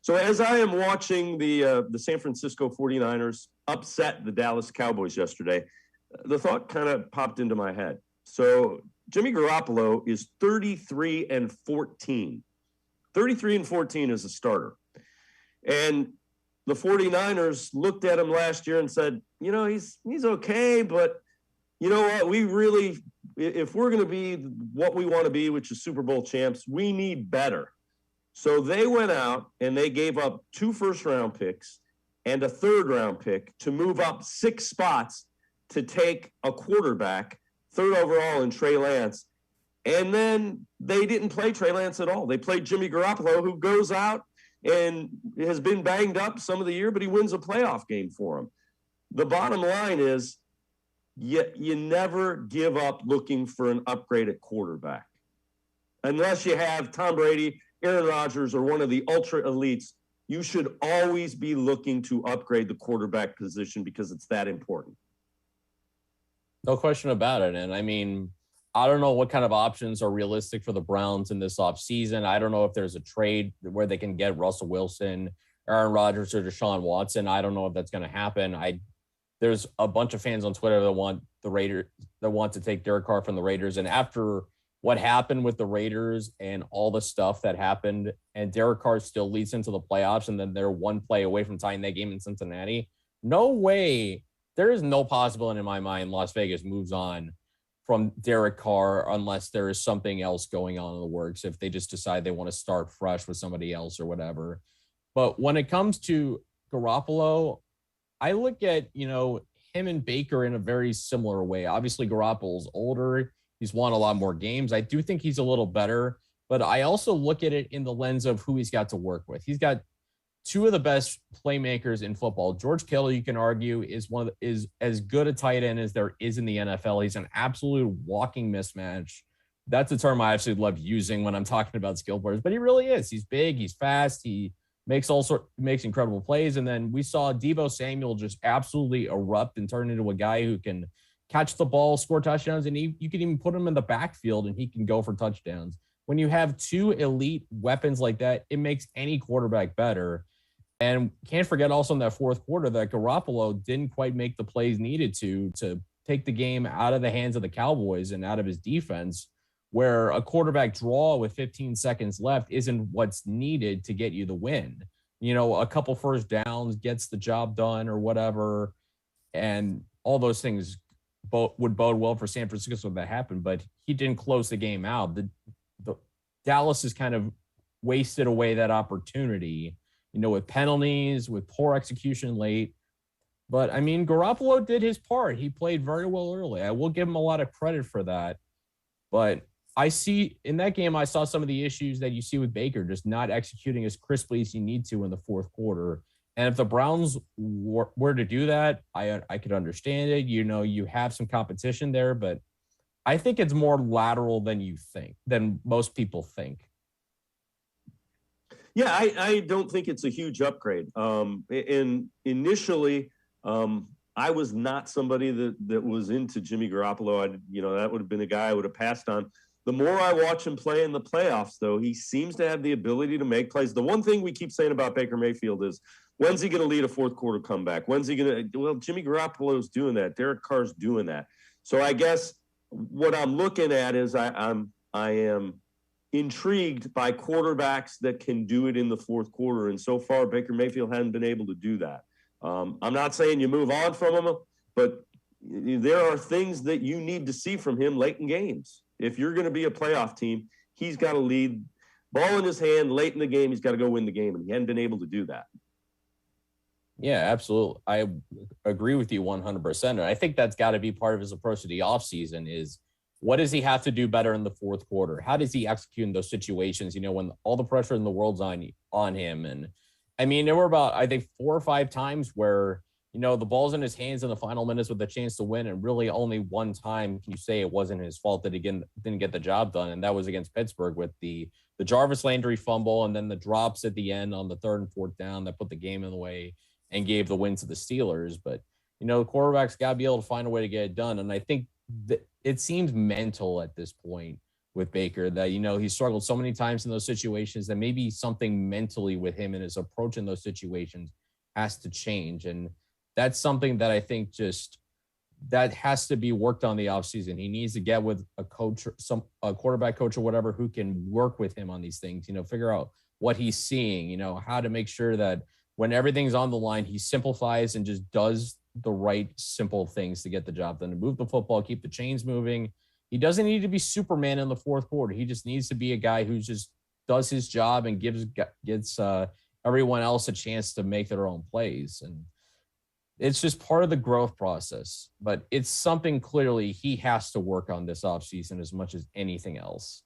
So as I am watching the San Francisco 49ers upset the Dallas Cowboys yesterday, the thought kind of popped into my head. So Jimmy Garoppolo is 33-14. 33-14 as a starter. And the 49ers looked at him last year and said, he's okay, but you know what? We really, if we're going to be what we want to be, which is Super Bowl champs, we need better. So they went out and they gave up 2 first-round picks and a third-round pick to move up 6 spots to take a quarterback, 3rd overall in Trey Lance. And then they didn't play Trey Lance at all. They played Jimmy Garoppolo, who goes out and has been banged up some of the year, but he wins a playoff game for him. The bottom line is you never give up looking for an upgrade at quarterback. Unless you have Tom Brady, Aaron Rodgers, or one of the ultra elites, you should always be looking to upgrade the quarterback position because it's that important. No question about it. And I mean, I don't know what kind of options are realistic for the Browns in this offseason. I don't know if there's a trade where they can get Russell Wilson, Aaron Rodgers, or Deshaun Watson. I don't know if that's going to happen. There's a bunch of fans on Twitter that want to take Derek Carr from the Raiders. And after what happened with the Raiders and all the stuff that happened, and Derek Carr still leads into the playoffs, and then they're one play away from tying that game in Cincinnati, no way. There is no possibility in my mind Las Vegas moves on from Derek Carr unless there is something else going on in the works, if they just decide they want to start fresh with somebody else or whatever. But when it comes to Garoppolo, I look at, him and Baker in a very similar way. Obviously, Garoppolo's older. He's won a lot more games. I do think he's a little better, but I also look at it in the lens of who he's got to work with. He's got 2 of the best playmakers in football. George Kittle, you can argue, is as good a tight end as there is in the NFL. He's an absolute walking mismatch. That's a term I absolutely love using when I'm talking about skill players, but he really is. He's big, he's fast, he makes incredible plays. And then we saw Deebo Samuel just absolutely erupt and turn into a guy who can catch the ball, score touchdowns, and you can even put him in the backfield and he can go for touchdowns. When you have 2 elite weapons like that, it makes any quarterback better. And can't forget also in that 4th quarter that Garoppolo didn't quite make the plays needed to take the game out of the hands of the Cowboys and out of his defense, where a quarterback draw with 15 seconds left isn't what's needed to get you the win. A couple first downs gets the job done or whatever, and all those things would bode well for San Francisco when that happened, but he didn't close the game out. The Dallas has kind of wasted away that opportunity, with penalties, with poor execution late. But, I mean, Garoppolo did his part. He played very well early. I will give him a lot of credit for that. But I see in that game, I saw some of the issues that you see with Baker, just not executing as crisply as you need to in the 4th quarter. And if the Browns were to do that, I could understand it. You have some competition there, but I think it's more lateral than most people think. Yeah, I don't think it's a huge upgrade. And initially, I was not somebody that was into Jimmy Garoppolo. That would have been a guy I would have passed on. The more I watch him play in the playoffs, though, he seems to have the ability to make plays. The one thing we keep saying about Baker Mayfield is, when's he going to lead a 4th quarter comeback? When's he going to – well, Jimmy Garoppolo's doing that. Derek Carr's doing that. So I guess what I'm looking at is I am intrigued by quarterbacks that can do it in the 4th quarter. And so far, Baker Mayfield hasn't been able to do that. I'm not saying you move on from him, but there are things that you need to see from him late in games. If you're going to be a playoff team, he's got to lead, ball in his hand late in the game. He's got to go win the game, and he hadn't been able to do that. Yeah, absolutely. I agree with you 100%. And I think that's got to be part of his approach to the offseason is, what does he have to do better in the 4th quarter? How does he execute in those situations, when all the pressure in the world's on him? And, I mean, there were about, I think, 4 or 5 times where, the ball's in his hands in the final minutes with a chance to win, and really only one time can you say it wasn't his fault that he didn't get the job done, and that was against Pittsburgh with the Jarvis Landry fumble and then the drops at the end on the 3rd and 4th down that put the game in the way and gave the win to the Steelers. But, the quarterback's got to be able to find a way to get it done, and I think that it seems mental at this point with Baker, that, you know, he struggled so many times in those situations that maybe something mentally with him and his approach in those situations has to change. And that's something that I think just that has to be worked on the offseason. He needs to get with a coach, a quarterback coach or whatever, who can work with him on these things, you know, figure out what he's seeing, you know, how to make sure that when everything's on the line, he simplifies and just does the right, simple things to get the job done, to move the football, keep the chains moving. He doesn't need to be Superman in the fourth quarter. He just needs to be a guy who just does his job and gets everyone else a chance to make their own plays. And it's just part of the growth process, but it's something clearly he has to work on this offseason as much as anything else.